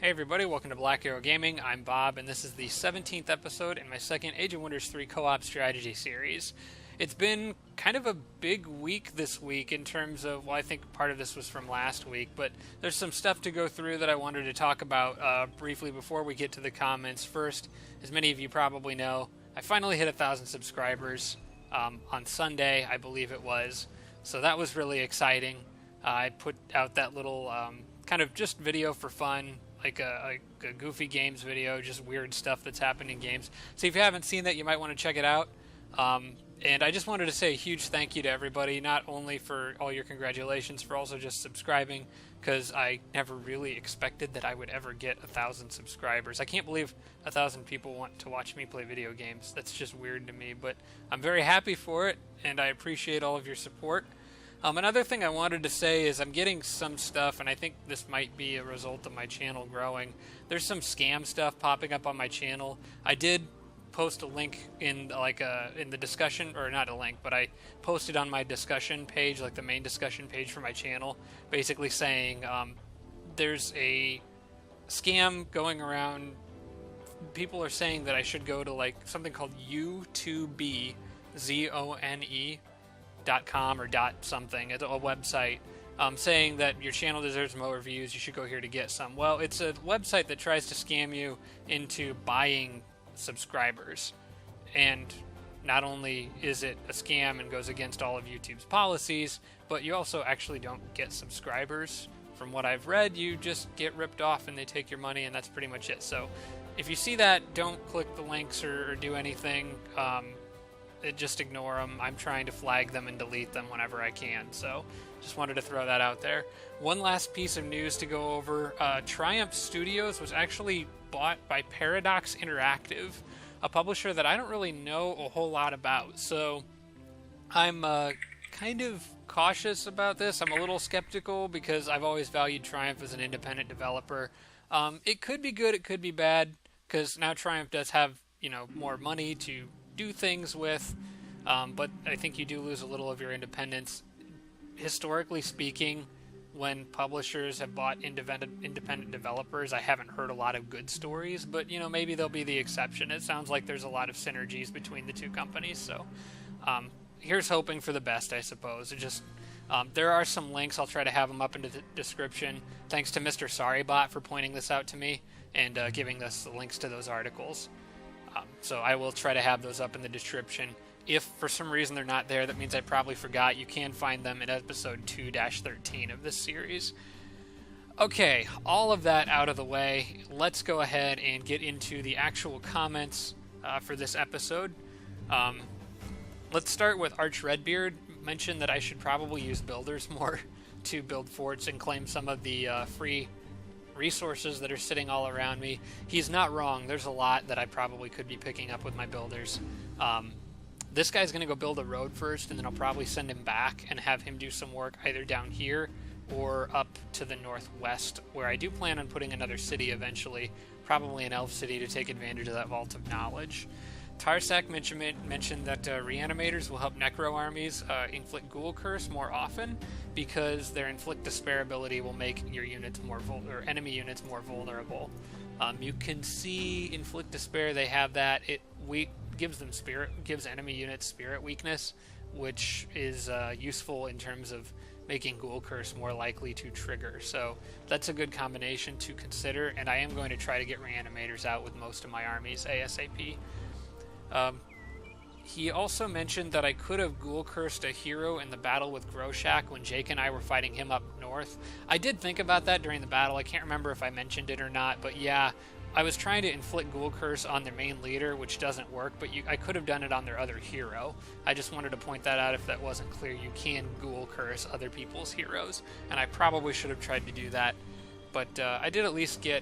Hey everybody, welcome to Black Arrow Gaming. I'm Bob, and this is the 17th episode in my second Age of Wonders 3 co-op strategy series. It's been kind of a big week this week in terms of, well, I think part of this was from last week, but there's some stuff to go through that I wanted to talk about briefly before we get to the comments. First, as many of you probably know, I finally hit 1,000 subscribers on Sunday, I believe it was, so that was really exciting. I put out that little kind of just video for fun, like a goofy games video, just weird stuff that's happened in games. So if you haven't seen that, you might want to check it out. And I just wanted to say a huge thank you to everybody, not only for all your congratulations, for also just subscribing, because I never really expected that I would ever get 1,000 subscribers. I can't believe 1,000 people want to watch me play video games. That's just weird to me, but I'm very happy for it, and I appreciate all of your support. Another thing I wanted to say is I'm getting some stuff, and I think this might be a result of my channel growing. There's some scam stuff popping up on my channel. I did post a link in in the discussion, or not a link, but I posted on my discussion page, like the main discussion page for my channel, basically saying there's a scam going around. People are saying that I should go to like something called U2B, ZONE.com or dot something. It's a website saying that your channel deserves more views, you should go here to get some. Well, it's a website that tries to scam you into buying subscribers, and not only is it a scam and goes against all of YouTube's policies, but you also actually don't get subscribers. From what I've read, you just get ripped off and they take your money, and that's pretty much it. So if you see that, don't click the links or do anything. Just ignore them. I'm trying to flag them and delete them whenever I can, so just wanted to throw that out there. One last piece of news to go over. Triumph Studios was actually bought by Paradox Interactive, a publisher that I don't really know a whole lot about, so I'm kind of cautious about this. I'm a little skeptical because I've always valued Triumph as an independent developer. It could be good, it could be bad, because now Triumph does have, more money to do things with, but I think you do lose a little of your independence. Historically speaking, when publishers have bought independent developers, I haven't heard a lot of good stories, but maybe they'll be the exception. It sounds like there's a lot of synergies between the two companies, so here's hoping for the best, I suppose. There are some links. I'll try to have them up in the description. Thanks to MrSorryBot for pointing this out to me and giving us the links to those articles. So I will try to have those up in the description. If for some reason they're not there, that means I probably forgot. You can find them in episode 2-13 of this series. Okay, all of that out of the way, let's go ahead and get into the actual comments for this episode. Let's start with Arch Redbeard. Mentioned that I should probably use builders more to build forts and claim some of the free resources that are sitting all around me. He's not wrong. There's a lot that I probably could be picking up with my builders. This guy's going to go build a road first, and then I'll probably send him back and have him do some work either down here or up to the northwest, where I do plan on putting another city eventually, probably an elf city, to take advantage of that vault of knowledge. Tarsak mentioned that reanimators will help necro armies inflict ghoul curse more often, because their inflict despair ability will make your units enemy units more vulnerable. You can see inflict despair. They have that. It gives enemy units spirit weakness, which is useful in terms of making ghoul curse more likely to trigger. So that's a good combination to consider, and I am going to try to get reanimators out with most of my armies ASAP. He also mentioned that I could have ghoul cursed a hero in the battle with Groshak when Jake and I were fighting him up north. I did think about that during the battle. I can't remember if I mentioned it or not, but yeah, I was trying to inflict ghoul curse on their main leader, which doesn't work, but I could have done it on their other hero. I just wanted to point that out if that wasn't clear. You can ghoul curse other people's heroes, and I probably should have tried to do that, but I did at least get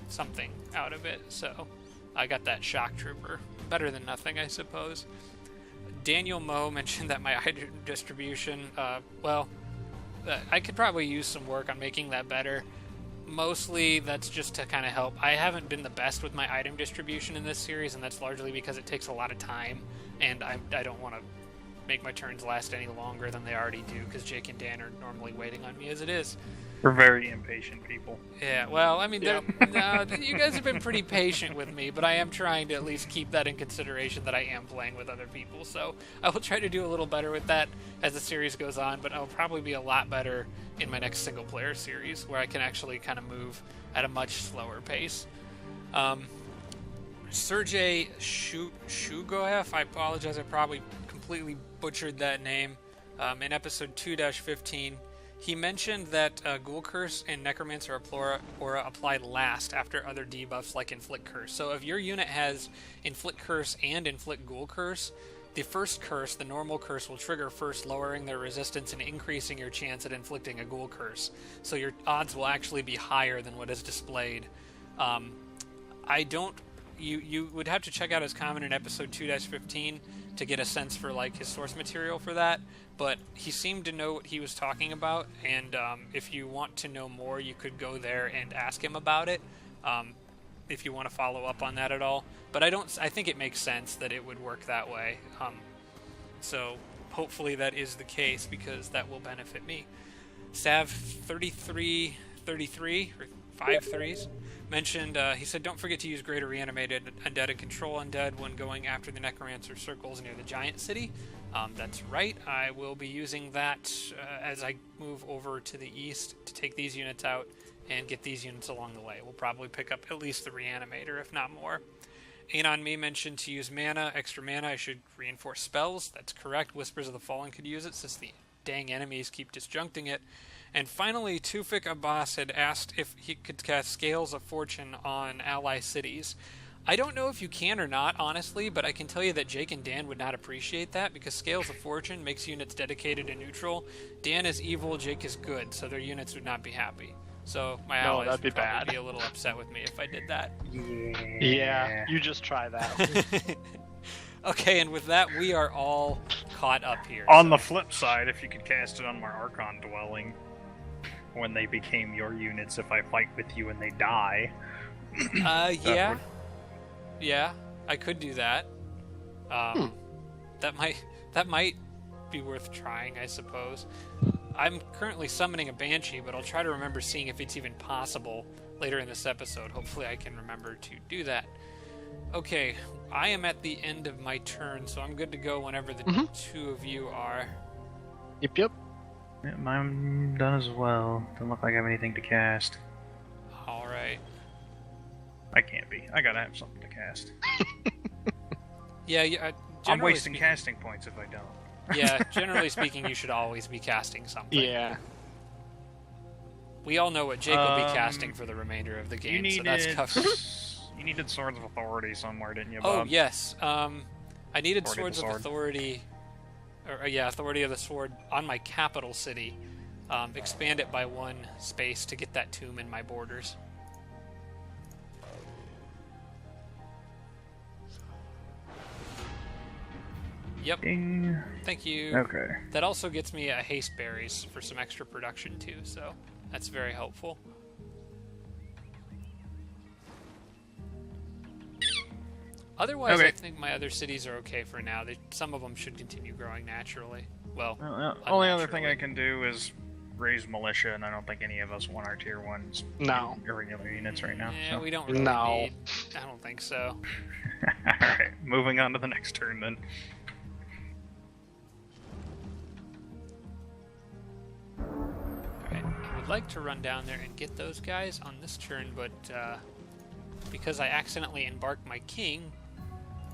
something out of it, so I got that shock trooper. Better than nothing, I suppose. Daniel Moe mentioned that my item distribution, I could probably use some work on making that better. Mostly that's just to kind of help. I haven't been the best with my item distribution in this series, and that's largely because it takes a lot of time, and I don't want to make my turns last any longer than they already do, because Jake and Dan are normally waiting on me as it is. We're very impatient people. Yeah, well, I mean, no, you guys have been pretty patient with me, but I am trying to at least keep that in consideration that I am playing with other people. So I will try to do a little better with that as the series goes on, but I'll probably be a lot better in my next single-player series, where I can actually kind of move at a much slower pace. Sergey Shugoev, I apologize, I probably completely butchered that name. In episode 2-15, he mentioned that Ghoul Curse and Necromancer Aura apply last after other debuffs like Inflict Curse. So if your unit has Inflict Curse and Inflict Ghoul Curse, the first curse, the normal curse, will trigger first, lowering their resistance and increasing your chance at inflicting a Ghoul Curse. So your odds will actually be higher than what is displayed. You would have to check out his comment in episode 2-15 to get a sense for like his source material for that, but he seemed to know what he was talking about, and if you want to know more, you could go there and ask him about it, if you want to follow up on that at all. But I think it makes sense that it would work that way. So hopefully that is the case, because that will benefit me. Sav 3333 or 53s mentioned, he said, don't forget to use Greater Reanimated Undead and Control Undead when going after the Necromancer circles near the Giant City. That's right, I will be using that as I move over to the east to take these units out and get these units along the way. We'll probably pick up at least the Reanimator, if not more. Anon Me mentioned to use mana, extra mana, I should reinforce spells. That's correct, Whispers of the Fallen could use it since the dang enemies keep disjuncting it. And finally, Tufik Abbas had asked if he could cast Scales of Fortune on ally cities. I don't know if you can or not, honestly, but I can tell you that Jake and Dan would not appreciate that, because Scales of Fortune makes units dedicated and neutral. Dan is evil, Jake is good, so their units would not be happy. So my allies would probably be a little upset with me if I did that. Yeah, you just try that. Okay, and with that, we are all caught up here. On the flip side, if you could cast it on my Archon Dwelling, when they became your units, if I fight with you and they die. Yeah, I could do that. That might be worth trying, I suppose. I'm currently summoning a Banshee, but I'll try to remember seeing if it's even possible later in this episode. Hopefully I can remember to do that. Okay, I am at the end of my turn, so I'm good to go whenever the two of you are. Yep. Yeah, I'm done as well. Doesn't look like I have anything to cast. Alright. I can't be. I gotta have something to cast. Yeah, I'm wasting casting points if I don't. Yeah, generally speaking, you should always be casting something. Yeah. We all know what Jake will be casting for the remainder of the game, so that's covered. You needed Swords of Authority somewhere, didn't you, Oh, Bob? yes. I needed Swords of Authority... Authority of the Sword on my capital city. Expand it by 1 space to get that tomb in my borders. Yep. Ding. Thank you. Okay. That also gets me haste berries for some extra production too, so that's very helpful. Otherwise, I think my other cities are okay for now. Some of them should continue growing naturally. Well, only other thing I can do is raise militia, and I don't think any of us want our tier 1s irregular units right now. Yeah, we don't really need... I don't think so. Alright, moving on to the next turn then. Alright, I would like to run down there and get those guys on this turn, but because I accidentally embarked my king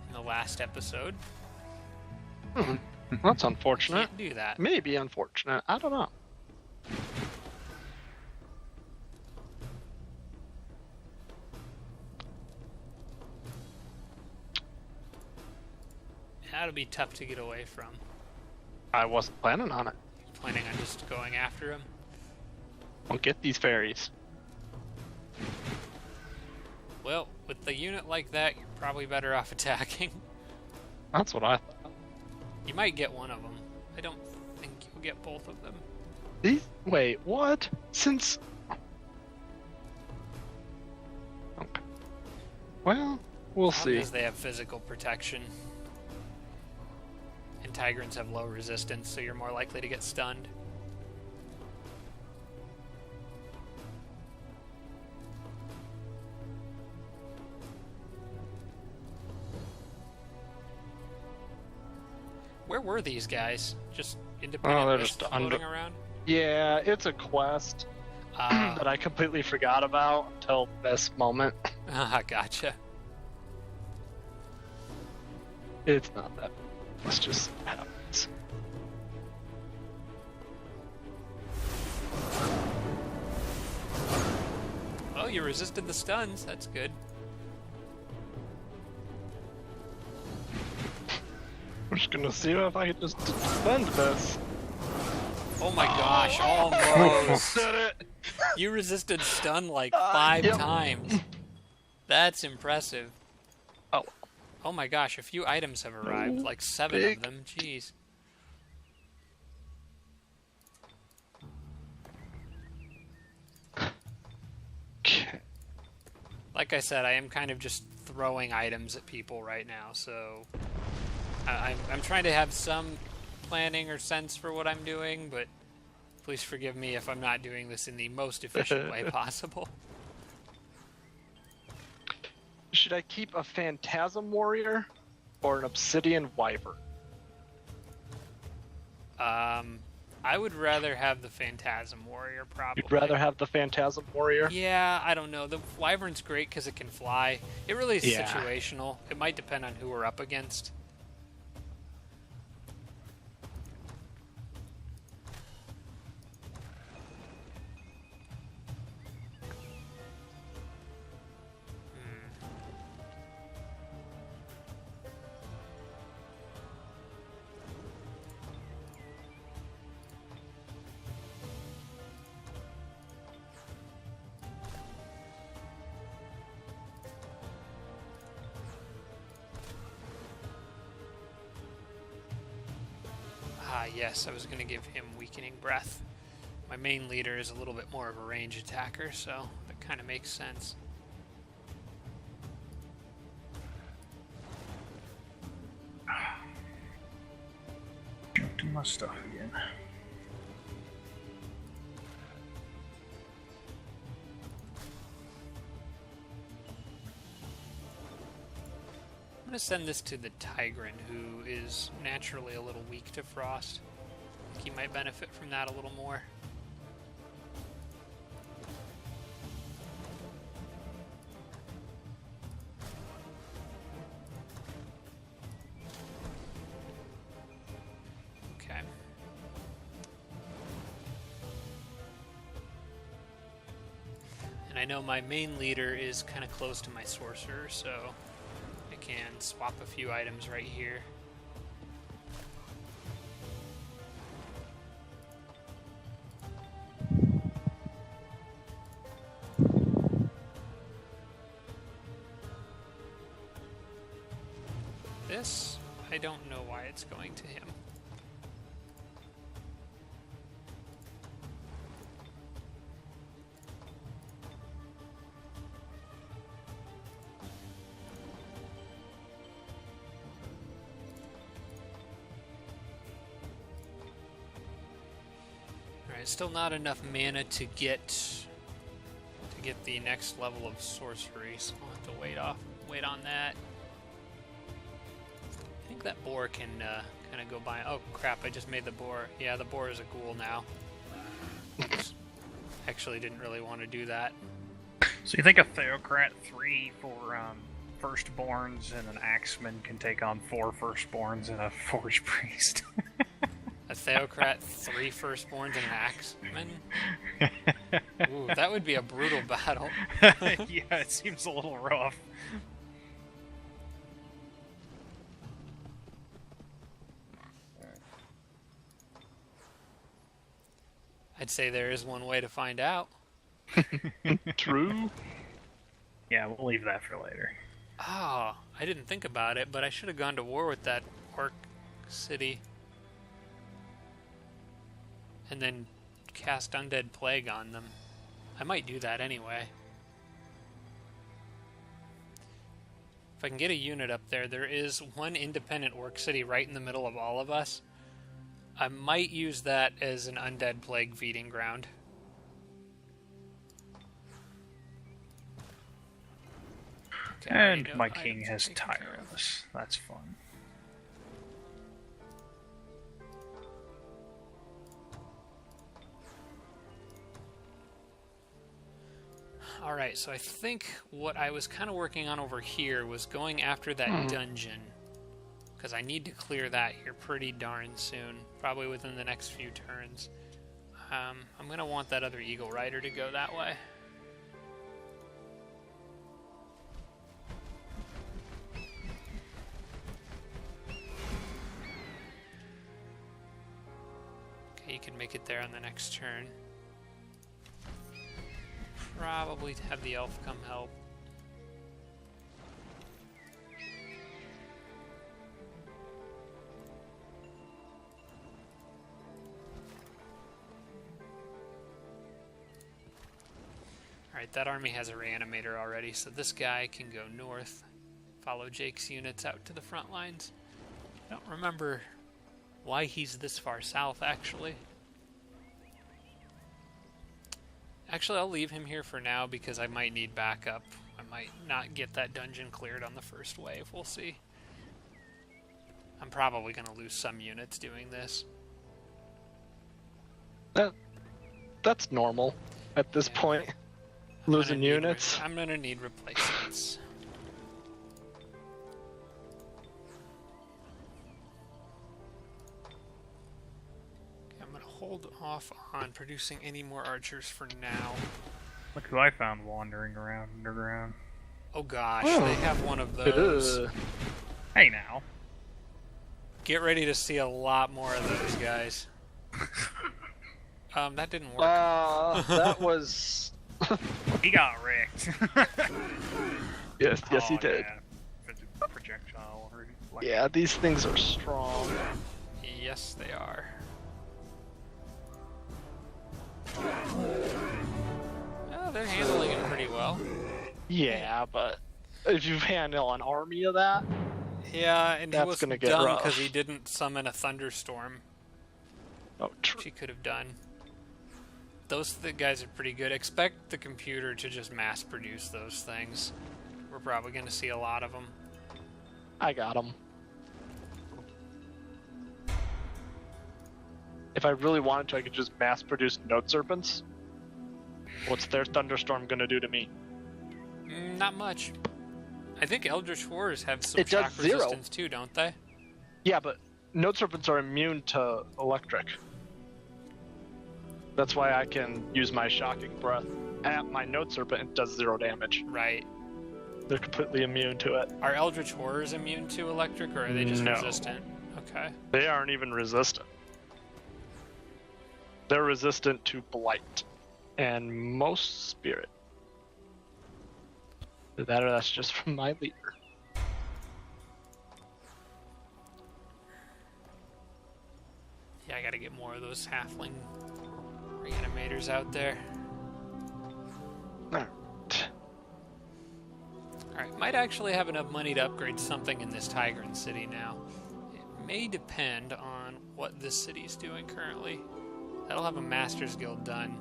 in the last episode... That's unfortunate. Can't do that. Maybe unfortunate. I don't know. That'll be tough to get away from. I wasn't planning on it. Planning on just going after him? Don't get these fairies. Well, with the unit like that, you're probably better off attacking. That's what I thought. You might get one of them. I don't think you'll get both of them. Wait, what? Since... Okay. Well, we'll see. Because they have physical protection. And Tigrans have low resistance, so you're more likely to get stunned. Where were these guys? Just independent they're lists just floating around? Yeah, it's a quest that I completely forgot about until this moment. Gotcha. It's not that. It's just happens. Oh, you resisted the stuns. That's good. I'm just gonna see if I can just defend this. Oh my gosh, almost. Did it! You resisted stun like 5 Yep. times. That's impressive. Oh. Oh my gosh, a few items have arrived. Like 7 Big. of them. Jeez. Okay. Like I said, I am kind of just throwing items at people right now, so... I'm trying to have some planning or sense for what I'm doing, but please forgive me if I'm not doing this in the most efficient way possible. Should I keep a Phantasm Warrior or an Obsidian Wyvern? I would rather have the Phantasm Warrior, probably. You'd rather have the Phantasm Warrior? Yeah, I don't know. The Wyvern's great because it can fly. It really is Yeah. situational. It might depend on who we're up against. Ah, yes, I was going to give him Weakening Breath. My main leader is a little bit more of a range attacker, so that kind of makes sense. Jumped in my stuff again. I'm going to send this to the Tigran, who is naturally a little weak to frost. I think he might benefit from that a little more. Okay. And I know my main leader is kind of close to my sorcerer, so I can swap a few items right here. This, I don't know why it's going to him. Alright, still not enough mana to get the next level of sorcery, so I'll have to wait on that. I think that boar can kind of go by. Oh crap, I just made the boar. Yeah, the boar is a ghoul now. Actually didn't really want to do that. So you think a Theocrat 3 for Firstborns and an Axeman can take on 4 Firstborns and a Forge Priest? A Theocrat, 3 Firstborns, and an Axeman? Ooh, that would be a brutal battle. Yeah, it seems a little rough. I'd say there is one way to find out. True. Yeah, we'll leave that for later. Oh, I didn't think about it, but I should have gone to war with that orc city. And then cast Undead Plague on them. I might do that anyway. If I can get a unit up there, there is one independent orc city right in the middle of all of us. I might use that as an Undead Plague feeding ground. Okay, And I know my items king are has taken care of. tireless. That's fun. Alright, so I think what I was kind of working on over here was going after that dungeon. Because I need to clear that here pretty darn soon. Probably within the next few turns. I'm going to want that other Eagle Rider to go that way. Okay, you can make it there on the next turn. Probably have the elf come help. Alright, that army has a reanimator already, so this guy can go north, follow Jake's units out to the front lines. I don't remember why he's this far south, actually. Actually, I'll leave him here for now because I might need backup. I might not get that dungeon cleared on the first wave. We'll see. I'm probably going to lose some units doing this. That's normal at this point. Losing units. I'm going to need replacements. Hold off on producing any more archers for now. Look who I found wandering around underground. Oh gosh, they have one of those. Hey now. Get ready to see a lot more of those guys. That didn't work. That was... He got wrecked. yes, he did. Yeah. Projectile. Yeah, these things are strong. Yes, they are. Oh, they're handling it pretty well. Yeah, but if you handle an army of that, yeah, and he was dumb rough. because he didn't summon a thunderstorm. Oh, true. Which he could have done. Those guys are pretty good. Expect the computer to just mass produce those things. We're probably going to see a lot of them. I got them. If I really wanted to, I could just mass produce Note Serpents. What's their thunderstorm gonna do to me? Not much. I think Eldritch Horrors have some It does shock 0. resistance too, don't they? Yeah, but Note Serpents are immune to electric. That's why I can use my Shocking Breath at my Note Serpent and it does 0 damage. Right. They're completely immune to it. Are Eldritch Horrors immune to electric, or are they just resistant? Okay. They aren't even resistant. They're resistant to Blight and most Spirit. That or that's just from my leader. Yeah, I gotta get more of those halfling reanimators out there. Alright, might actually have enough money to upgrade something in this Tigran city now. It may depend on what this city's doing currently. That'll have a Master's Guild done.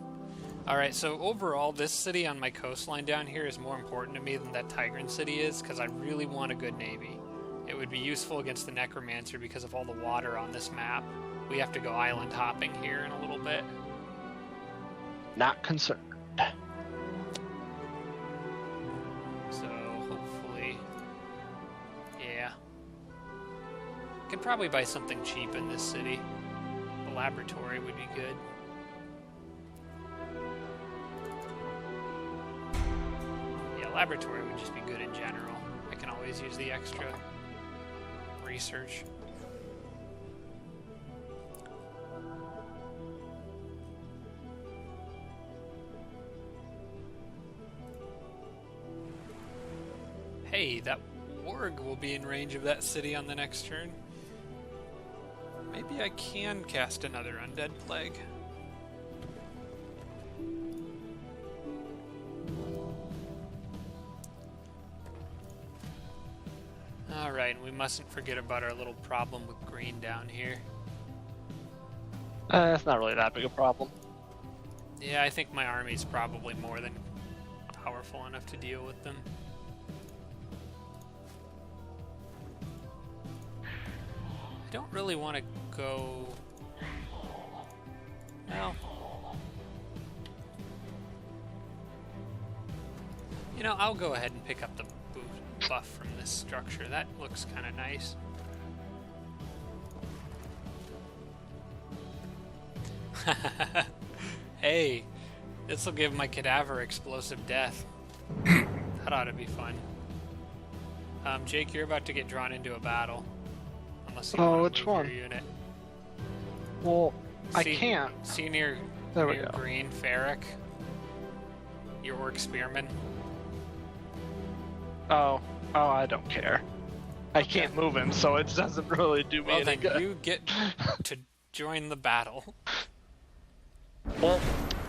Alright, so overall, this city on my coastline down here is more important to me than that Tigran city is, because I really want a good navy. It would be useful against the Necromancer because of all the water on this map. We have to go island hopping here in a little bit. Not concerned. So, hopefully... Yeah. Could probably buy something cheap in this city. The laboratory would be good. Yeah, laboratory would just be good in general. I can always use the extra research. Hey, that warg will be in range of that city on the next turn. Maybe I can cast another Undead Plague. Alright, we mustn't forget about our little problem with green down here. It's not really that big a problem. Yeah, I think my army's probably more than powerful enough to deal with them. I don't really want to go... Well... You know, I'll go ahead and pick up the buff from this structure. That looks kind of nice. Hey, this will give my cadaver explosive death. That ought to be fun. Jake, you're about to get drawn into a battle. Unless you want to which move one? your unit. Well, I See- can't. See near There we go. green, Ferric? Your orc spearman? Oh, I don't care. I can't move him, so it doesn't really do me Well, any then good. you get to join the battle. Well,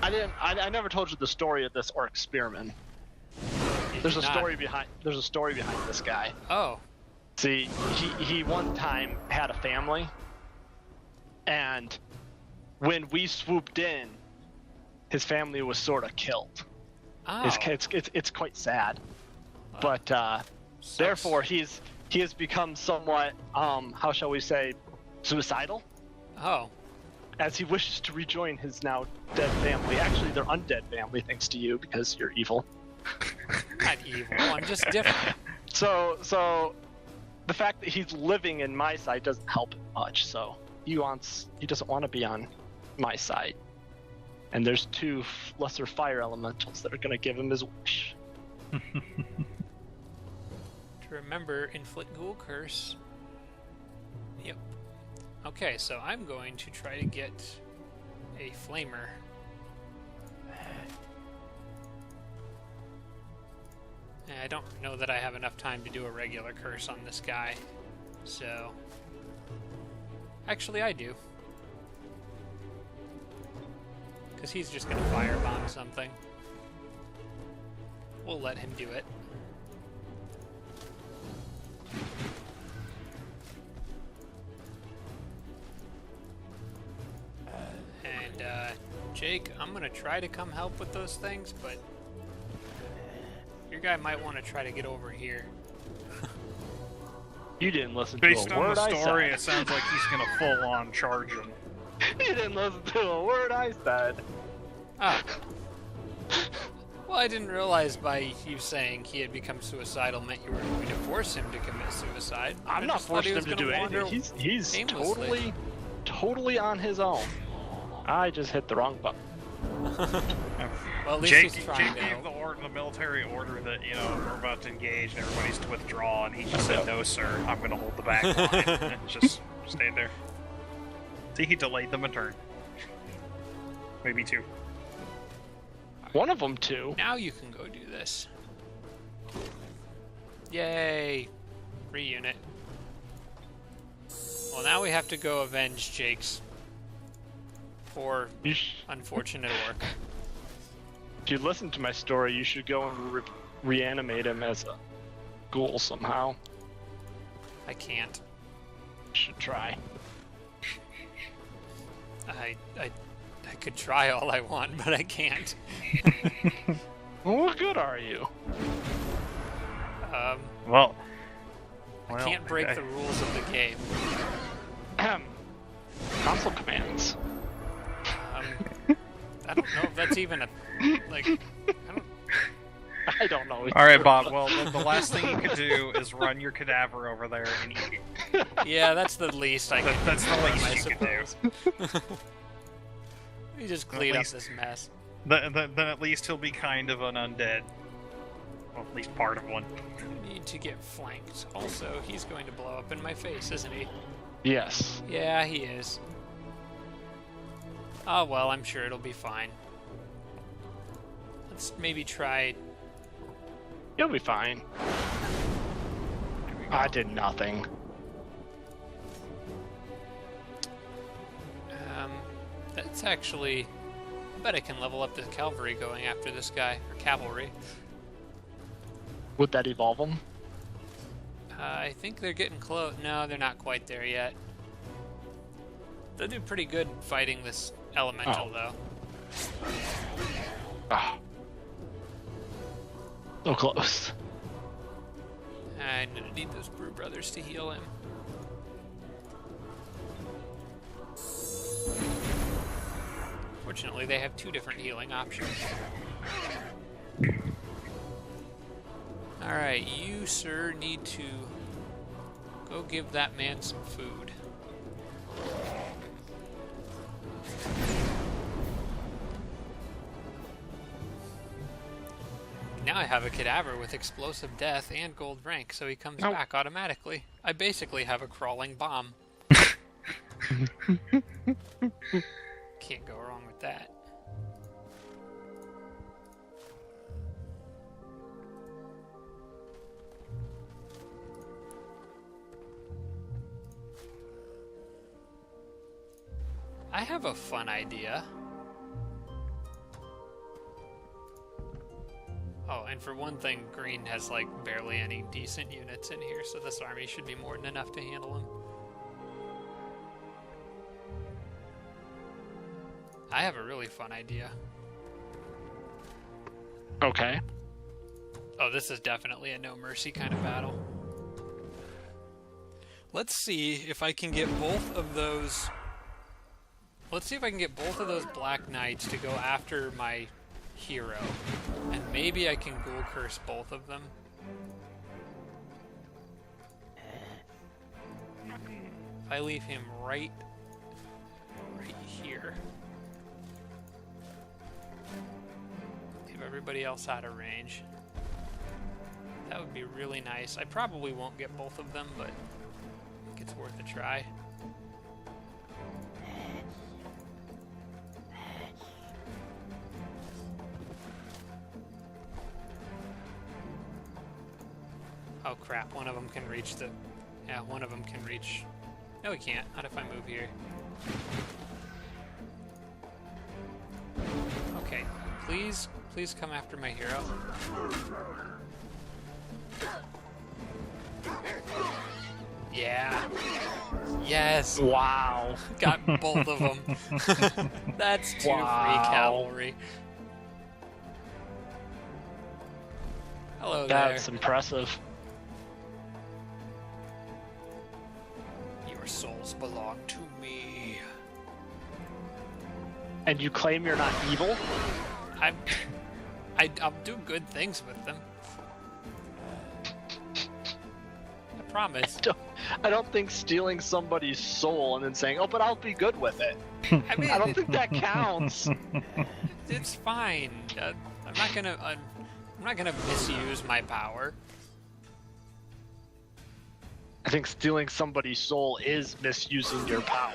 I never told you the story of this orc spearman. You There's do a not. story behind. There's a story behind this guy. Oh, See, he one time had a family, and when we swooped in, his family was sort of killed. oh. It's quite sad, but Sucks. therefore he has become somewhat how shall we say, suicidal, Oh, as he wishes to rejoin his now dead family. Actually, they're undead family, thanks to you, because you're evil. not evil. I'm just different. So the fact that he's living in my side doesn't help him much. So he doesn't want to be on my side. And there's two lesser fire elementals that are going to give him his wish. To remember, inflict ghoul curse. Yep. Okay, so I'm going to try to get a flamer. I don't know that I have enough time to do a regular curse on this guy, so... Actually, I do. Because he's just going to firebomb something. We'll let him do it. And, Jake, I'm going to try to come help with those things, but your guy might want to try to get over here. You didn't listen Based to a on word the story, I it sounds like he's gonna full-on charge him. said. You didn't listen to a word I said. Ah. Well, I didn't realize by you saying he had become suicidal meant you were going to force him to commit suicide. I'm I not just thought he forcing him was to do gonna anything. wander He's aimlessly. totally on his own. I just hit the wrong button. Well, at least Jake, he's trying Jake to gave help. the military order that, you know, we're about to engage and everybody's to withdraw, and he just said, "No, sir, I'm going to hold the back line." And just stayed there. See, he delayed them a turn. Maybe two. One of them too. Now you can go do this. Yay! Reunit. Well, now we have to go avenge Jake's poor, You unfortunate orc. if you listen to my story, you should go and reanimate him as a ghoul somehow. I can't. You should try. I could try all I want, but I can't. Well, what good are you? Well, I can't break the rules of the game. Console commands. I don't know if that's even a I don't know. All right, Bob. Well, the last thing you could do is run your cadaver over there and eat it. Yeah, that's the least I can do. That's the for him, least I you can do. suppose. We just clean up least- this mess. Then at least he'll be kind of an undead. Well, at least part of one. We need to get flanked. Also, he's going to blow up in my face, isn't he? Yes. Yeah, he is. Oh well, I'm sure it'll be fine. Let's maybe try... You'll be fine. There we go. I did nothing. That's actually... I bet I can level up the cavalry going after this guy. Or cavalry. Would that evolve him? I think they're getting close. No, they're not quite there yet. They'll do pretty good fighting this elemental, though. Ah. So close. I'm gonna need those Brew Brothers to heal him. Fortunately, they have two different healing options. Alright, you, sir, need to go give that man some food. Now I have a cadaver with explosive death and gold rank, so he comes back automatically. I basically have a crawling bomb. Can't go wrong with that. I have a fun idea. Oh, and for one thing, green has like barely any decent units in here, so this army should be more than enough to handle them. I have a really fun idea. Okay. Oh, this is definitely a no mercy kind of battle. Let's see if I can get both of those... Let's see if I can get both of those Black Knights to go after my hero. And maybe I can ghoul curse both of them. If I leave him right here. Leave everybody else out of range. That would be really nice. I probably won't get both of them, but I think it's worth a try. Oh crap, one of them can reach the... Yeah, one of them can reach... No, he can't. Not if I move here. Okay, please come after my hero. Yeah. Yes. Wow. Got both of them. That's two free cavalry. Hello there. That's impressive. Your souls belong to me. And you claim you're not evil? I'll do good things with them. I promise. I don't think stealing somebody's soul and then saying, "Oh, but I'll be good with it." I mean, I don't think that counts. It's fine. I'm not gonna misuse my power. I think stealing somebody's soul is misusing your power.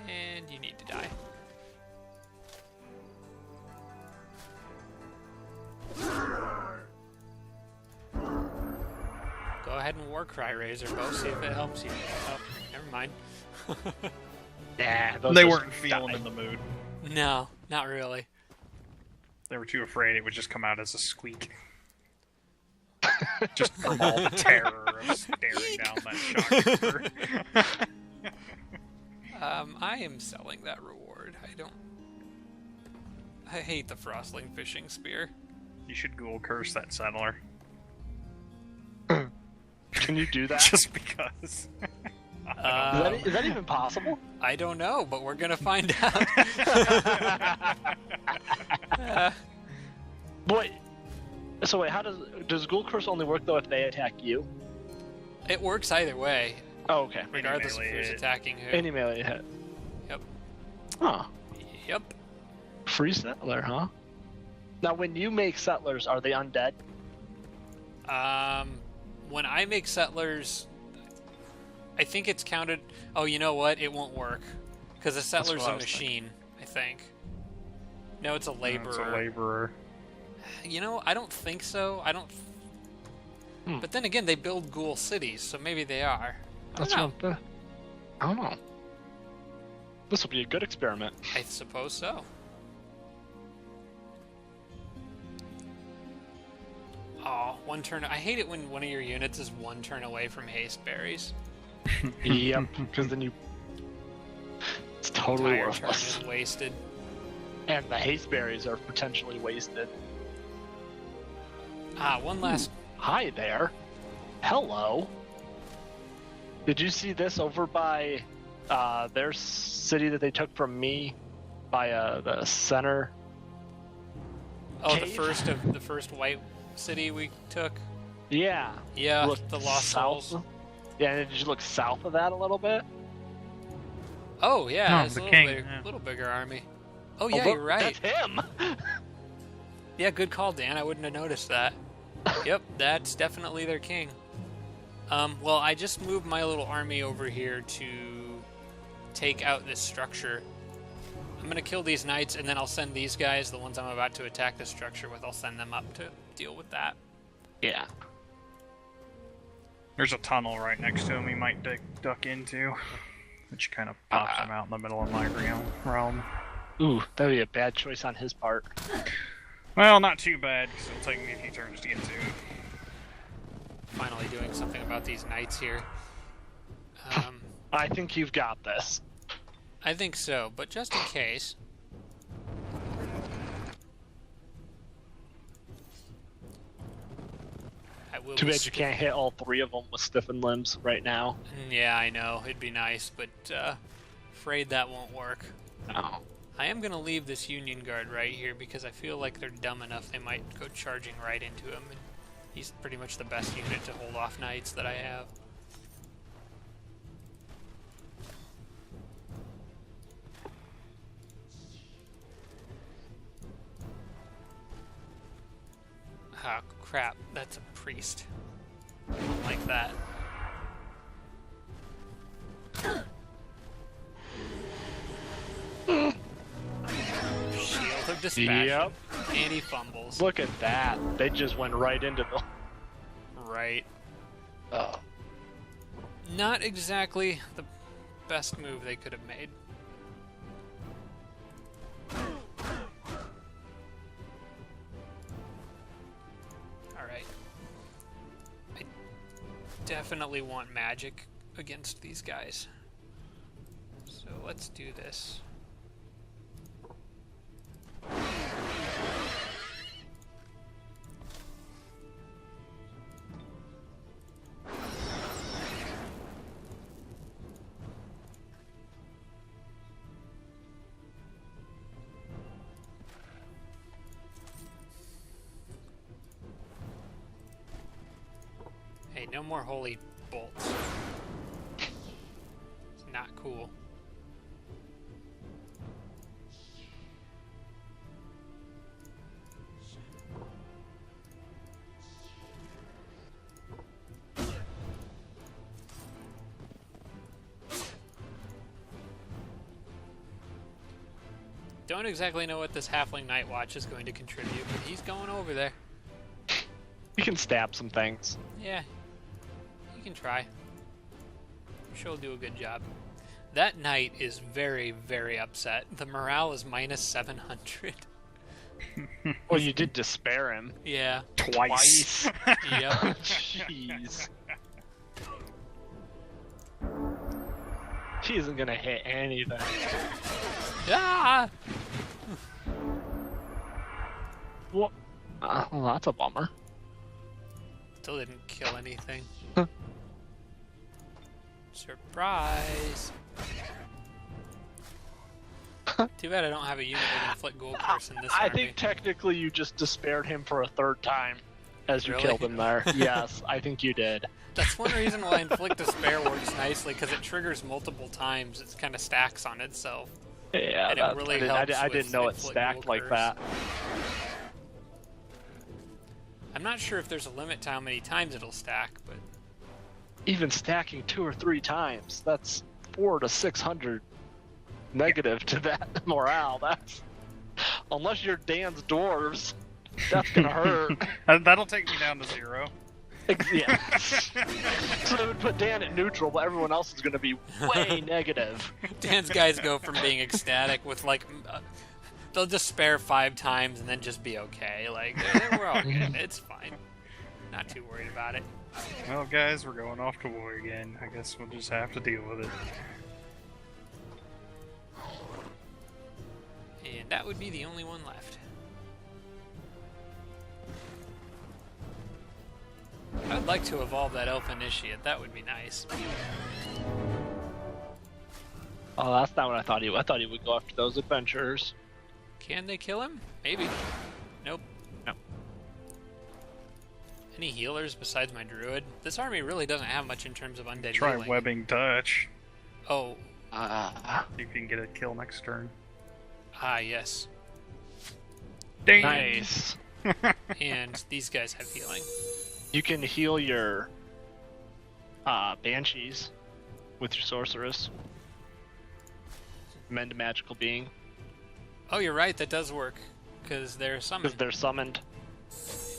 And you need to die. Go ahead and Warcry Razor Bow, see if it helps you. Oh, never mind. Nah, They weren't feeling in the mood. No, not really. They were too afraid it would just come out as a squeak. Just from all the terror of staring down that shotgun. I am selling that reward. I hate the Frostling Fishing Spear. You should ghoul curse that settler. Can you do that? Just because. Is that even possible? I don't know, but we're gonna find out. Boy, so wait, how does Ghoul Curse only work though if they attack you? It works either way, Oh, okay. regardless of who's attacking who. Any melee hit. Yep. Huh. Yep. Free settler, huh? Now, when you make settlers, are they undead? When I make settlers, I think it's counted. Oh, you know what? It won't work because a settler's what I a was machine. I think. No, it's a laborer. It's a laborer. You know, I don't think so. I don't. But then again, they build ghoul cities, so maybe they are. I don't know. I don't know. This will be a good experiment. I suppose so. Oh, one turn. I hate it when one of your units is one turn away from haste berries. Yep, because then it's totally Entire worthless. turn is wasted. And the haste berries are potentially wasted. One last. Hi there. Hello. Did you see this over by Their city that they took from me by the center. Oh, Cave? the first white city we took. Yeah. Yeah, Look the Lost south. Souls. Yeah, and did you look south of that a little bit? Oh yeah, Oh, it's the a king, little, yeah. little bigger army. Oh Oh, yeah, look, you're right. That's him. Yeah, good call, Dan. I wouldn't have noticed that. Yep, that's definitely their king. Well, I just moved my little army over here to take out this structure. I'm gonna kill these knights, and then I'll send these guys, the ones I'm about to attack the structure with, I'll send them up to deal with that. Yeah. There's a tunnel right next to him he might duck into, which kind of pops him out in the middle of my realm. Ooh, that'd be a bad choice on his part. Well, not too bad, because it'll take me a few turns to get to. Finally doing something about these knights here. I think you've got this. I think so, but just in case... I will Too bad you can't hit all three of them with stiffened limbs right now. Yeah, I know. It'd be nice, but afraid that won't work. No. I am going to leave this Union Guard right here because I feel like they're dumb enough they might go charging right into him. And he's pretty much the best unit to hold off knights that I have. Ah, crap. That's a priest. I don't like that. Shield of Dispassion. Yep. And he fumbles. Look at that. They just went right into the... Right. Oh. Not exactly the best move they could have made. Alright. I definitely want magic against these guys. So let's do this. Hey, no more holy bolts. It's not cool. Don't exactly know what this Halfling Night Watch is going to contribute, but he's going over there. You can stab some things. Yeah, you can try. I'm sure he'll do a good job. That knight is very, very upset. The morale is minus 700. Well, you did despair him. Yeah. Twice. Yep. Jeez. He isn't gonna hit anything. Ah! What? Well, that's a bummer. Still didn't kill anything. Surprise! Too bad I don't have a unit with inflict gold curse in this I army. think technically you just despaired him for a third time as you Really? killed him there. Yes, I think you did. That's one reason why inflict despair works nicely, because it triggers multiple times. It kind of stacks on itself. Yeah, And it really helps I with didn't know it inflict stacked gold like curse. that. I'm not sure if there's a limit to how many times it'll stack, but Even stacking 2 or 3 times, that's 400 to 600 negative to that morale. That's unless you're Dan's dwarves, that's gonna hurt. That'll take me down to 0. Yeah. So it would put Dan at neutral, but everyone else is gonna be way negative. Dan's guys go from being ecstatic with like they'll just spare 5 times and then just be okay. Like we're all good. It's fine. Not too worried about it. Well, guys, we're going off to war again. I guess we'll just have to deal with it. And that would be the only one left. I'd like to evolve that elf initiate. That would be nice. Oh, that's not what I thought he would. I thought he would go after those adventurers. Can they kill him? Maybe. Nope. No. Any healers besides my druid? This army really doesn't have much in terms of undead Try healing. webbing touch. Oh. See if you can get a kill next turn. Ah, yes. Dang. Nice. And these guys have healing. You can heal your banshees with your sorceress. Mend a magical being. Oh, you're right. That does work. Because they're summoned. Because they're summoned.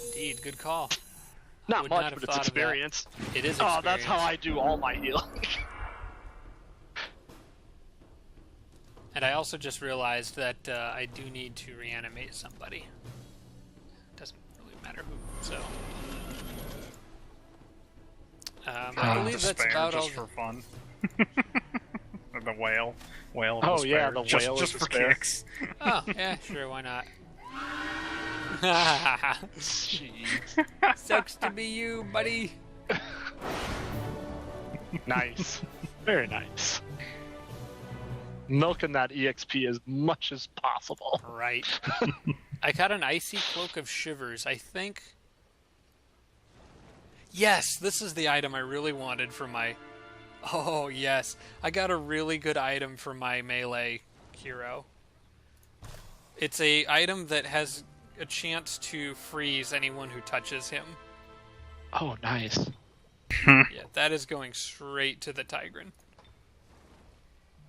Indeed. Good call. Not would much, not have but it's thought of that. experience. It is Oh, experience. that's how I do all my healing. And I also just realized that I do need to reanimate somebody. Doesn't really matter who, so... I believe that's Despair, about all... just for fun. The whale. Whale of Oh, despair. yeah, the just, whale of just for despair. kicks. Oh, yeah, sure, why not? Jeez. Sucks to be you, buddy. Nice. Very nice. Milking that EXP as much as possible. Right. I got an icy cloak of shivers. I think... Yes, this is the item I really wanted for my... Oh, yes. I got a really good item for my melee hero. It's a item that has a chance to freeze anyone who touches him. Oh, nice. Yeah, that is going straight to the Tigran.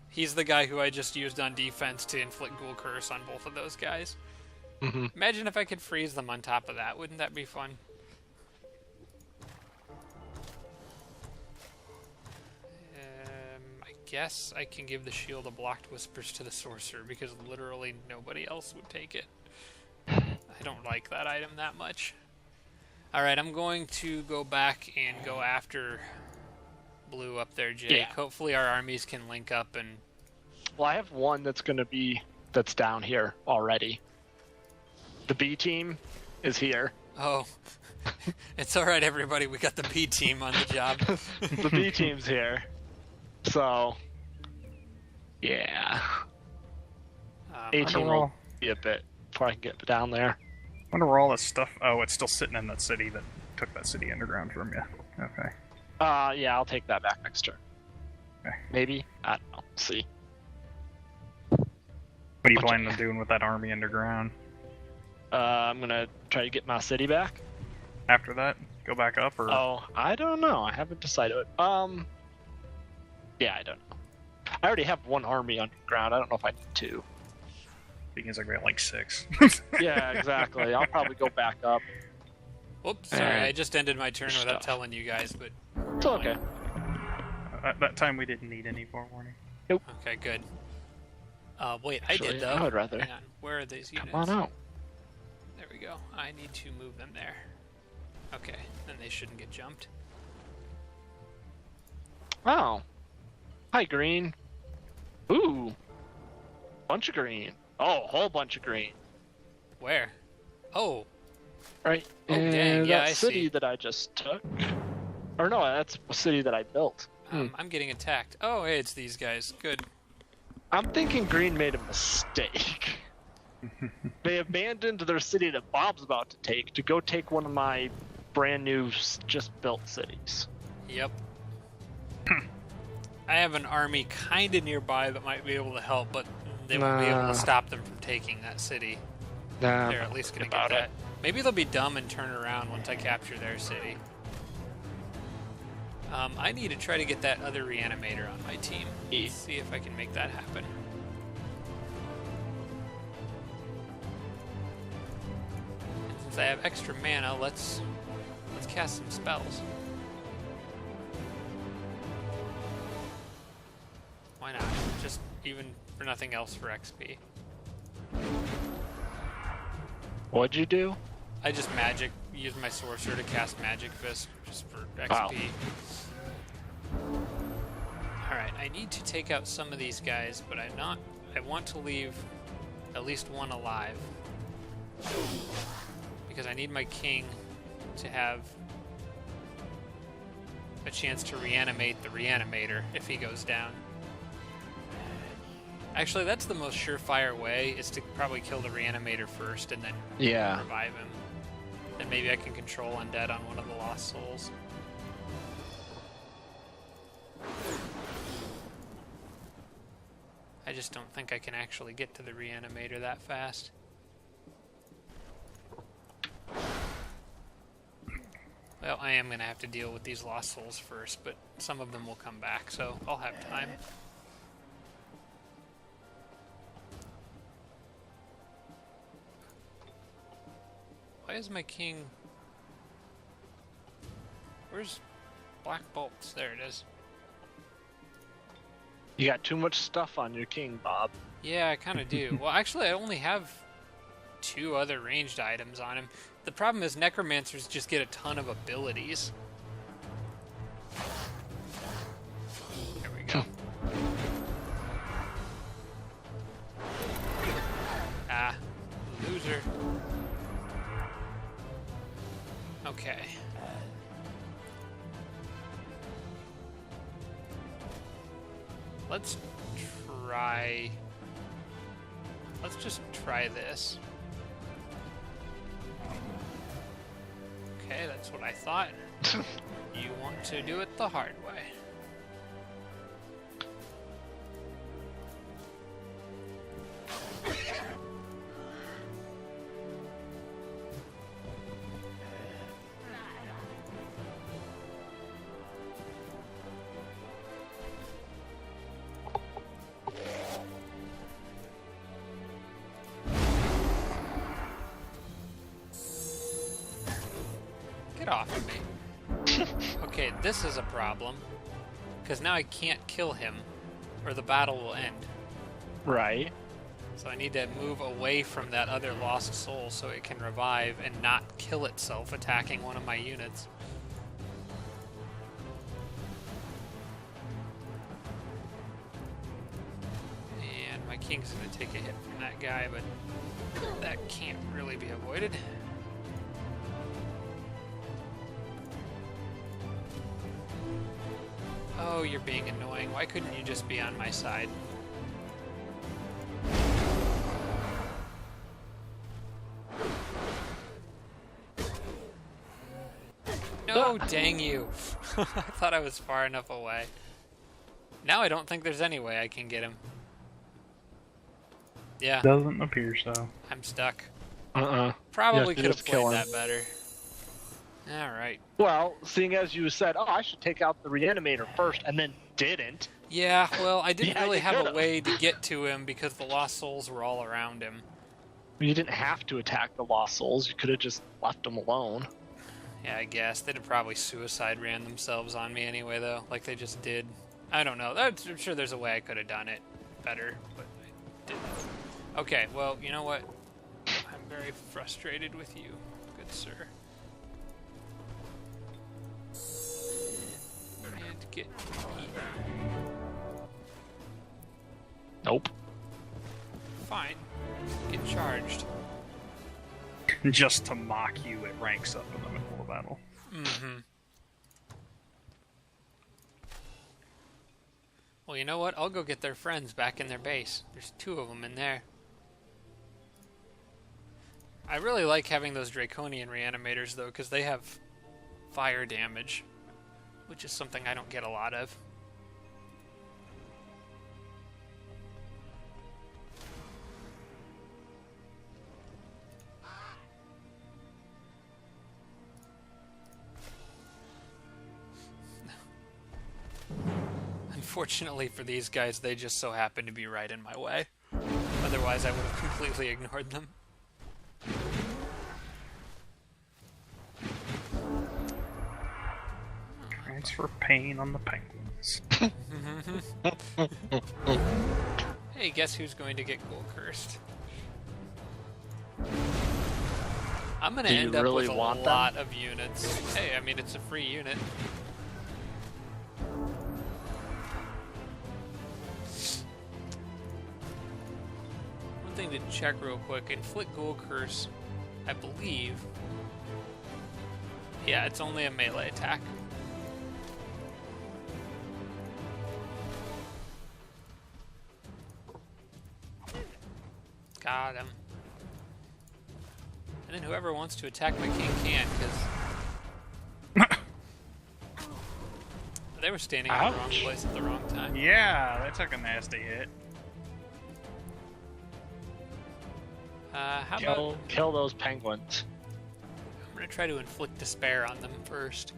He's the guy who I just used on defense to inflict Ghoul Curse on both of those guys. Mm-hmm. Imagine if I could freeze them on top of that. Wouldn't that be fun? I guess I can give the Shield of Blocked Whispers to the Sorcerer because literally nobody else would take it. I don't like that item that much. Alright, I'm going to go back and go after Blue up there, Jake. Yeah. Hopefully our armies can link up and... Well, I have one that's down here already. The B team is here. Oh, it's alright, everybody. We got the B team on the job. The B team's here. So, yeah. A team will be a bit before I can get down there. Wonder where all this stuff... Oh, it's still sitting in that city that took that city underground from you. Okay. Yeah, I'll take that back next turn. Okay. Maybe? I don't know. See. What are you planning on doing with that army underground? I'm gonna try to get my city back. After that, go back up, or... Oh, I don't know. I haven't decided. Yeah, I don't know. I already have one army underground. I don't know if I need two. Because I got like 6. Yeah, exactly. I'll probably go back up. Whoops, sorry, I just ended my turn without telling you guys, but... It's okay. At that time, we didn't need any forewarning. Nope. Okay, good. Wait, Actually, I did, though. I would rather. Hang on. Where are these units? Come on out. There we go. I need to move them there. Okay, then they shouldn't get jumped. Oh. Hi, green. Ooh. Bunch of green. Oh, a whole bunch of green. Where? Oh, Right. Oh, in dang, yeah, that I city see. that I just took. Or no, that's a city that I built. I'm getting attacked. Oh, hey, it's these guys. Good. I'm thinking green made a mistake. They abandoned their city that Bob's about to go take one of my brand new just built cities. Yep. I have an army kind of nearby that might be able to help, but they won't be able Nah. to stop them from taking that city. Nah, They're at least going to about get it. that. Maybe they'll be dumb and turn around once I capture their city. I need to try to get that other reanimator on my team. Yeah. See if I can make that happen. And since I have extra mana, let's cast some spells. Why not? Just even for nothing else for XP. What'd you do? I just use my sorcerer to cast Magic Fist just for XP. Wow. Alright, I need to take out some of these guys, but I want to leave at least one alive. Because I need my king to have a chance to reanimate the reanimator if he goes down. Actually, that's the most surefire way, is to probably kill the reanimator first and then Yeah. revive him. Then maybe I can control undead on one of the lost souls. I just don't think I can actually get to the reanimator that fast. Well, I am going to have to deal with these lost souls first, but some of them will come back, so I'll have time. Why is my king... Where's Black Bolts? There it is. You got too much stuff on your king, Bob. Yeah, I kind of do. Well, actually, I only have 2 other ranged items on him. The problem is necromancers just get a ton of abilities. There we go. Ah, loser. Okay. Let's just try this. Okay, that's what I thought. You want to do it the hard way. Get off of me. Okay, this is a problem. Because now I can't kill him, or the battle will end. Right. So I need to move away from that other lost soul so it can revive and not kill itself attacking one of my units. And my king's going to take a hit from that guy, but that can't really be avoided. Oh, you're being annoying. Why couldn't you just be on my side? No, dang you. I thought I was far enough away. Now I don't think there's any way I can get him. Yeah, Doesn't appear so. I'm stuck. Uh-uh. Probably You could have have to kill played him. that better. Alright. Well, seeing as you said, oh, I should take out the reanimator first, and then didn't. Yeah, well, I didn't Yeah, really you have a could've. way to get to him because the lost souls were all around him. You didn't have to attack the lost souls. You could have just left them alone. Yeah, I guess. They'd have probably suicide ran themselves on me anyway, though, like they just did. I don't know. I'm sure there's a way I could have done it better, but I didn't. Okay, well, you know what? I'm very frustrated with you, good sir. And get eaten. Nope. Fine. Get charged. Just to mock you, it ranks up in the middle of battle. Mm-hmm. Well, you know what? I'll go get their friends back in their base. There's 2 of them in there. I really like having those Draconian reanimators, though, because they have fire damage, which is something I don't get a lot of. Unfortunately for these guys, they just so happen to be right in my way. Otherwise, I would have completely ignored them. Transfer pain on the penguins. Hey, guess who's going to get ghoul cursed? I'm going to Do you end up really with a want them? lot of units. Hey, I mean, it's a free unit. One thing to check real quick, inflict ghoul curse, I believe. Yeah, it's only a melee attack. Got him. And then whoever wants to attack my king can, because they were standing in the wrong place at the wrong time. Yeah, that took a nasty hit. How about... Kill those penguins. I'm gonna try to inflict despair on them first.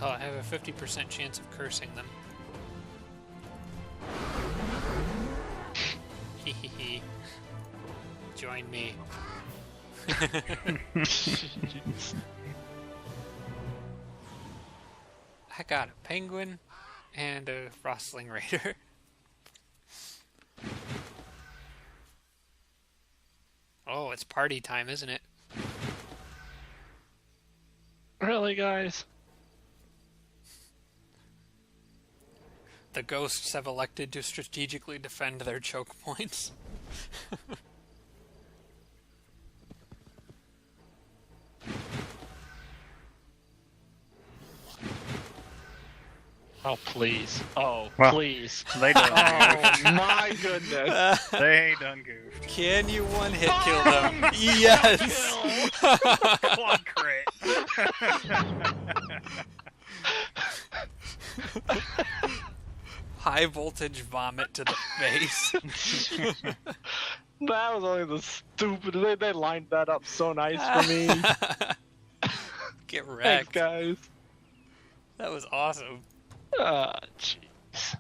Oh, I have a 50% chance of cursing them. Hehehe. Join me. I got a penguin and a Frostling Raider. Oh, it's party time, isn't it? Really, guys? The ghosts have elected to strategically defend their choke points. Oh, please. Oh, Well, please. They done Oh, my goodness. They done goofed. Can you one-hit kill them? Yes! Quad crit. High voltage vomit to the face. That was only the stupid... They lined that up so nice for me. Get Thanks, wrecked. guys. That was awesome. Ah, jeez.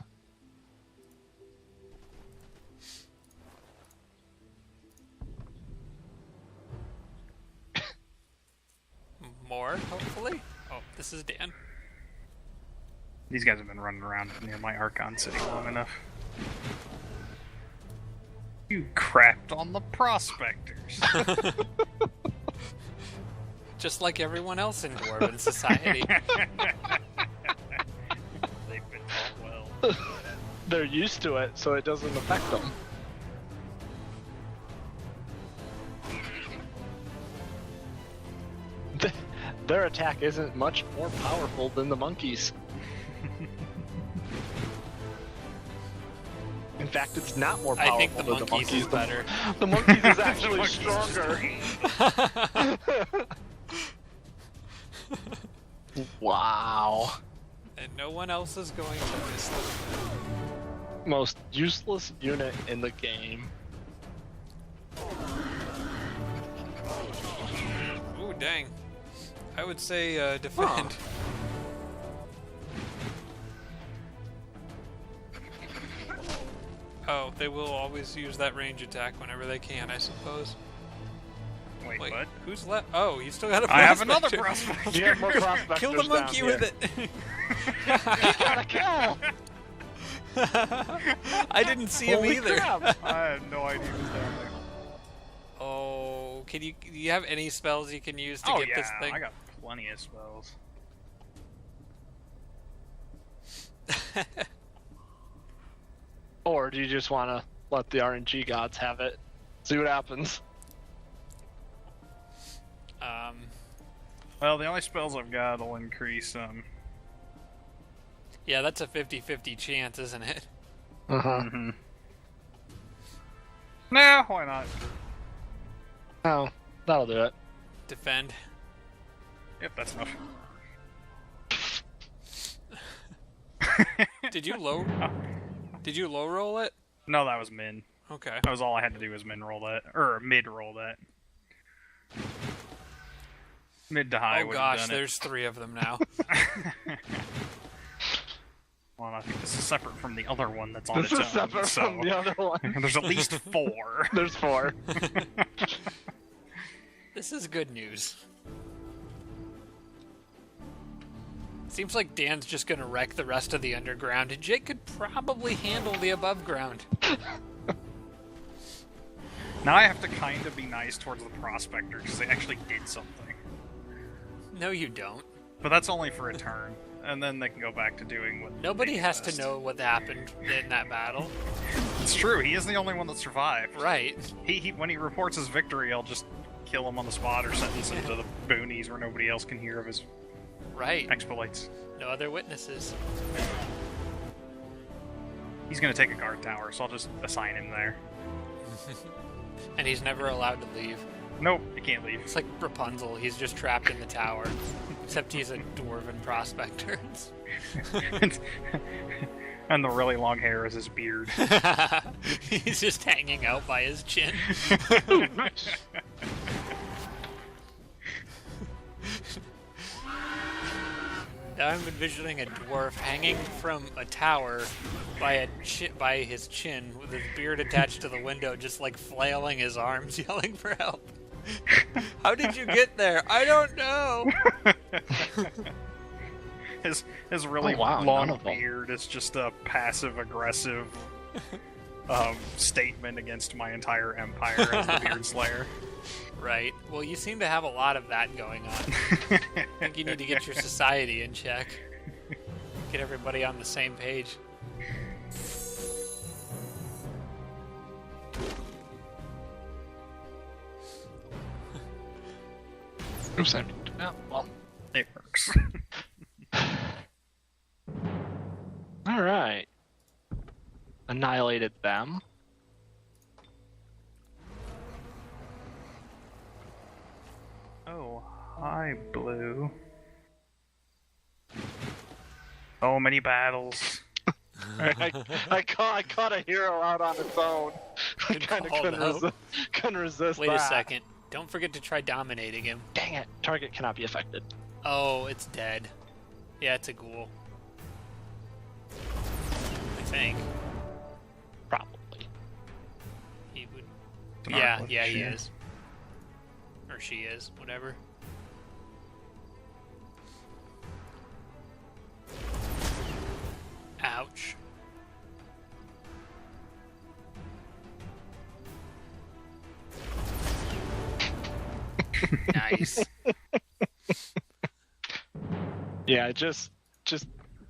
More, hopefully? Oh, this is Dan. These guys have been running around near my Archon City long enough. You crapped on the prospectors. Just like everyone else in Dwarven society. They've been taught well. They're used to it, so it doesn't affect them. Their attack isn't much more powerful than the monkeys. In fact, it's not more powerful I think the than monkeys is the better. The monkeys is actually stronger. Wow. And no one else is going to miss them. Most useless unit in the game. Ooh, dang. I would say defend. Oh, they will always use that range attack whenever they can, I suppose. Wait, Wait, what? who's left? Oh, you still got a I have another prospector. prospector. You have more prospectors Kill the monkey down with here. it. Got a kill! I didn't see him Holy either. crap. I have no idea who's down there. Oh, do you have any spells you can use to Oh get yeah, this thing? I got plenty of spells. Or do you just want to let the RNG gods have it? See what happens. Well, the only spells I've got will increase Yeah, that's a 50-50 chance, isn't it? Uh-huh. Nah, why not? Oh, that'll do it. Defend. Yep, that's enough. Did you low roll it? No, that was min. Okay. That was all I had to do was min roll that, or mid roll that. Mid to high. Oh would've gosh, done there's 3 of them now. Well, I think this is separate from the other one that's on This its is own. separate so from the other one. there's at least 4. There's 4. This is good news. Seems like Dan's just gonna wreck the rest of the underground, and Jake could probably handle the above ground. Now I have to kind of be nice towards the prospector because they actually did something. No, you don't. But that's only for a turn, and then they can go back to doing what. Nobody they do has best. to know what happened in that battle. It's true. He is the only one that survived. Right. He when he reports his victory, I'll just kill him on the spot or sentence him to the boonies where nobody else can hear of his Right. exploits. No other witnesses. He's gonna take a guard tower, so I'll just assign him there. And he's never allowed to leave. Nope, he can't leave. It's like Rapunzel. He's just trapped in the tower. Except he's a dwarven prospector. And the really long hair is his beard. He's just hanging out by his chin. Nice. Now I'm envisioning a dwarf hanging from a tower by his chin with his beard attached to the window, just like flailing his arms, yelling for help. How did you get there? I don't know. His really long beard is just a passive-aggressive statement against my entire empire as the Beard Slayer. Right. Well, you seem to have a lot of that going on. I think you need to get your society in check. Get everybody on the same page. Oops, well, it works. All right. Annihilated them. Oh, hi, Blue. So many battles. I caught a hero out on its own. I kind of couldn't resist Wait that. a second. Don't forget to try dominating him. Dang it. Target cannot be affected. Oh, it's dead. Yeah, it's a ghoul. I think. Probably. He would... It's an Yeah, arc he shit. is. Or she is, whatever. Ouch. Nice. Yeah, just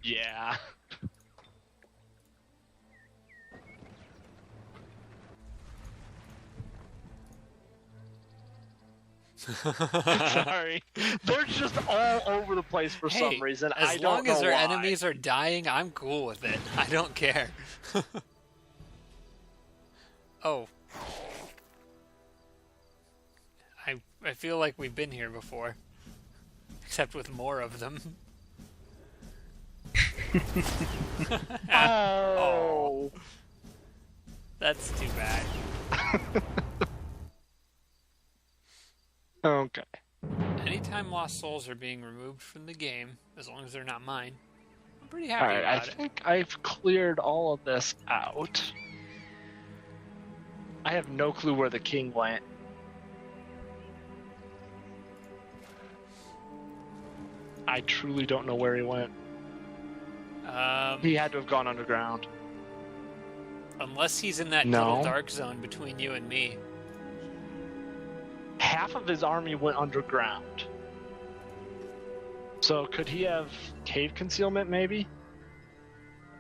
yeah. Sorry. They're just all over the place for some reason. As I don't long as know our why. enemies are dying, I'm cool with it. I don't care. Oh. I feel like we've been here before. Except with more of them. Oh. That's too bad. Okay. Anytime lost souls are being removed from the game, as long as they're not mine, I'm pretty happy Alright, I about it. think I've cleared all of this out. I have no clue where the king went. I truly don't know where he went. He had to have gone underground. Unless he's in that No. little dark zone between you and me. Half of his army went underground. So could he have cave concealment, maybe?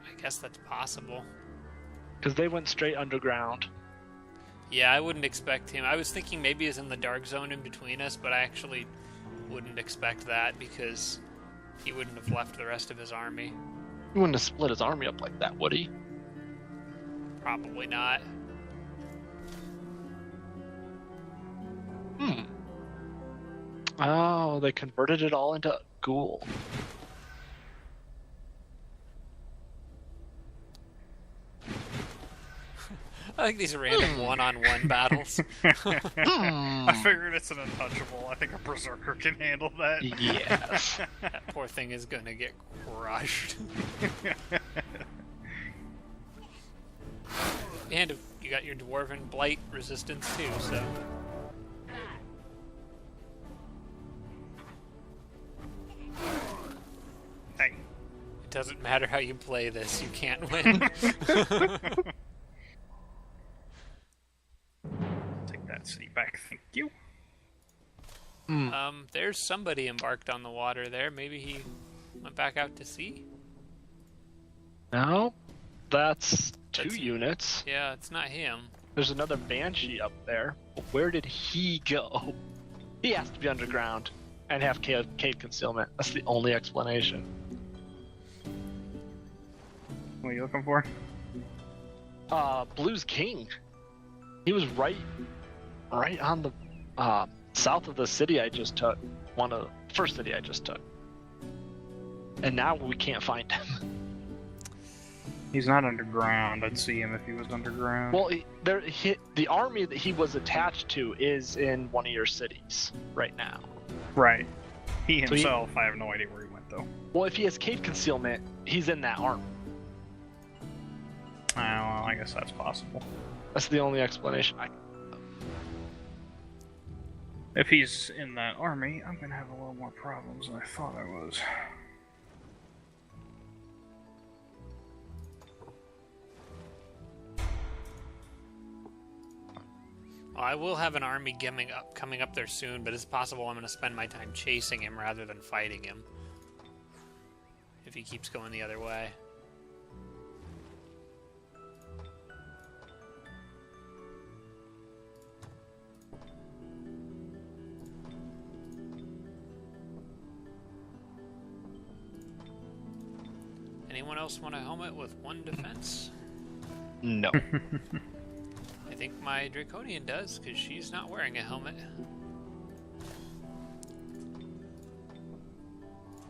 I guess that's possible. Because they went straight underground. Yeah, I wouldn't expect him. I was thinking maybe he's in the dark zone in between us, but I actually wouldn't expect that because he wouldn't have left the rest of his army. He wouldn't have split his army up like that, would he? Probably not. Oh, they converted it all into ghoul. I like these random one-on-one battles. I figured it's an untouchable. I think a berserker can handle that. Yes. That poor thing is gonna get crushed. And you got your dwarven blight resistance too, so... Hey. It doesn't matter how you play this, you can't win. Take that city back, thank you. There's somebody embarked on the water there. Maybe he went back out to sea? No, that's two units. Yeah, it's not him. There's another banshee up there. But where did he go? He has to be underground and have cave concealment. That's the only explanation. What are you looking for? Blue's king. He was right on the south of the city I just took. One of the first city I just took. And now we can't find him. He's not underground. I'd see him if he was underground. Well, the army that he was attached to is in one of your cities right now. Right. He himself, I have no idea where he went, though. Well, if he has cave concealment, he's in that army. Well, I guess that's possible. That's the only explanation If he's in that army, I'm gonna have a little more problems than I thought I was. Well, I will have an army coming up there soon, but it's possible I'm going to spend my time chasing him rather than fighting him. If he keeps going the other way. Anyone else want a helmet with 1 defense? No. I think my Draconian does, because she's not wearing a helmet.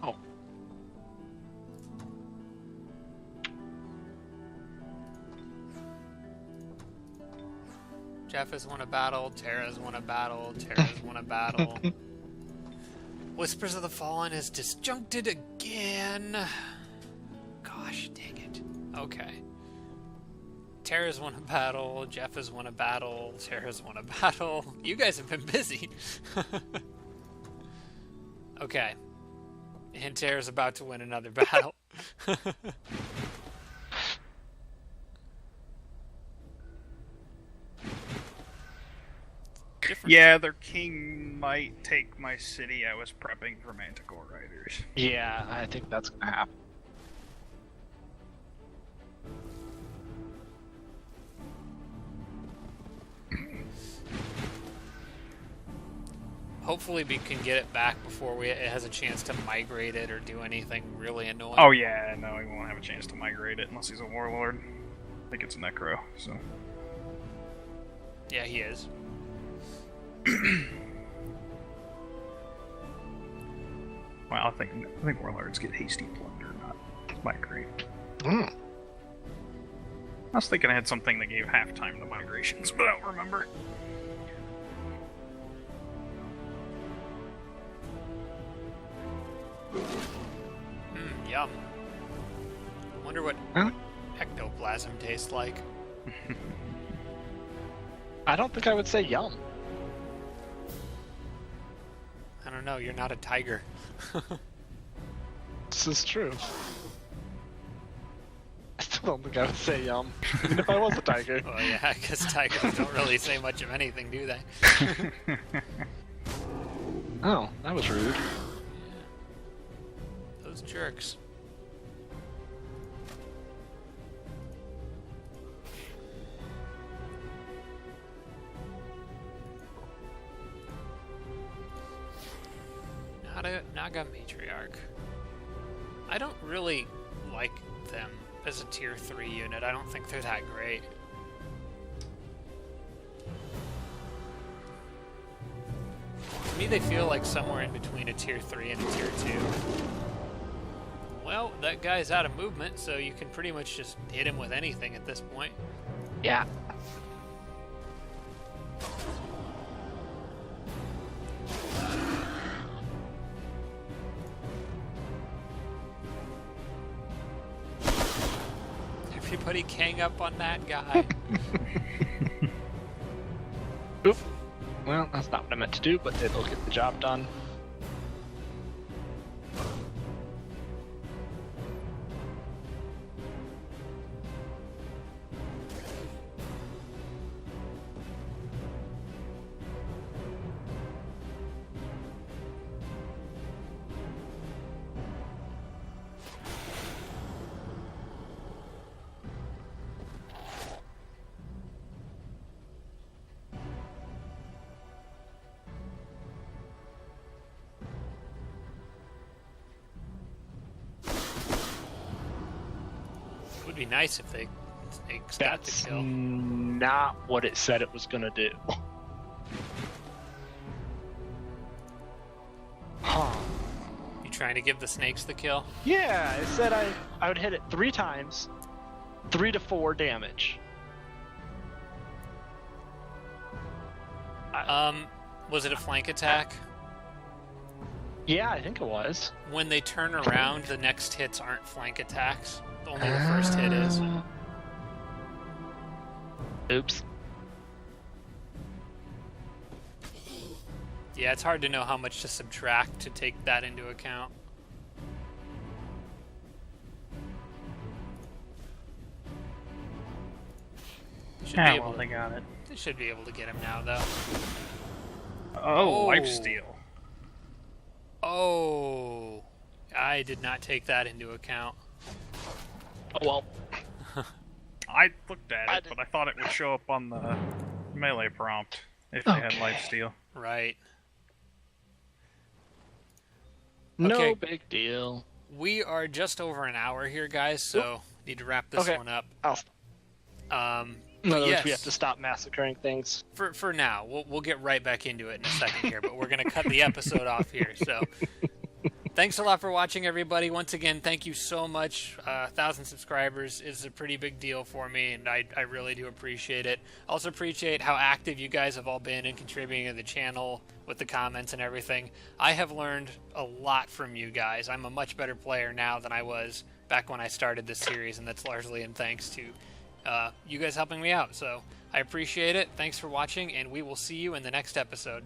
Oh. Jeff has won a battle, Tara's won a battle, Tara's won a battle. Whispers of the Fallen is disjuncted again. Gosh, dang it. Okay. Tara's won a battle, Jeff has won a battle, Tara's won a battle. You guys have been busy. Okay. And Tara's about to win another battle. Yeah, their king might take my city. I was prepping for Manticore Riders. Yeah, I think that's gonna happen. Hopefully we can get it back before it has a chance to migrate it or do anything really annoying. Oh yeah, no, he won't have a chance to migrate it unless he's a warlord. I think it's a necro, so. Yeah, he is. Well, I think warlords get hasty plunder, not migrate. Mm. I was thinking I had something that gave half time to migrations, but I don't remember. Yum. Wonder what Huh? ectoplasm tastes like. I don't think I would say yum. I don't know, you're not a tiger. This is true. I still don't think I would say yum, even if I was a tiger. Well, yeah, because tigers don't really say much of anything, do they? Oh, that was rude. Those jerks. Naga Matriarch. I don't really like them as a tier 3 unit. I don't think they're that great. To me, they feel like somewhere in between a tier 3 and a tier 2. Well, that guy's out of movement, so you can pretty much just hit him with anything at this point. Yeah. Everybody gang up on that guy. Oop. Well, that's not what I meant to do, but it'll get the job done. Would be nice if they snake stat That's to kill. not what it said it was gonna do. Huh. You trying to give the snakes the kill? Yeah, it said I would hit it 3 times, 3 to 4 damage. Was it a flank attack? Yeah, I think it was. When they turn around, the next hits aren't flank attacks. Only the first hit is. Oops. Yeah, it's hard to know how much to subtract to take that into account. They got it. They should be able to get him now, though. Oh, lifesteal. Oh, I did not take that into account. Oh, well. I looked at it, but I thought it would show up on the melee prompt if they had lifesteal. Right. No Okay. big deal. We are just over an hour here, guys, so need to wrap this one up. In other words, yes. we have to stop massacring things. For now, we'll get right back into it in a second here, but we're going to cut the episode off here. So, thanks a lot for watching, everybody. Once again, thank you so much. 1,000 subscribers is a pretty big deal for me, and I really do appreciate it. Also appreciate how active you guys have all been in contributing to the channel with the comments and everything. I have learned a lot from you guys. I'm a much better player now than I was back when I started this series, and that's largely in thanks to you guys helping me out. So I appreciate it. Thanks for watching, and we will see you in the next episode.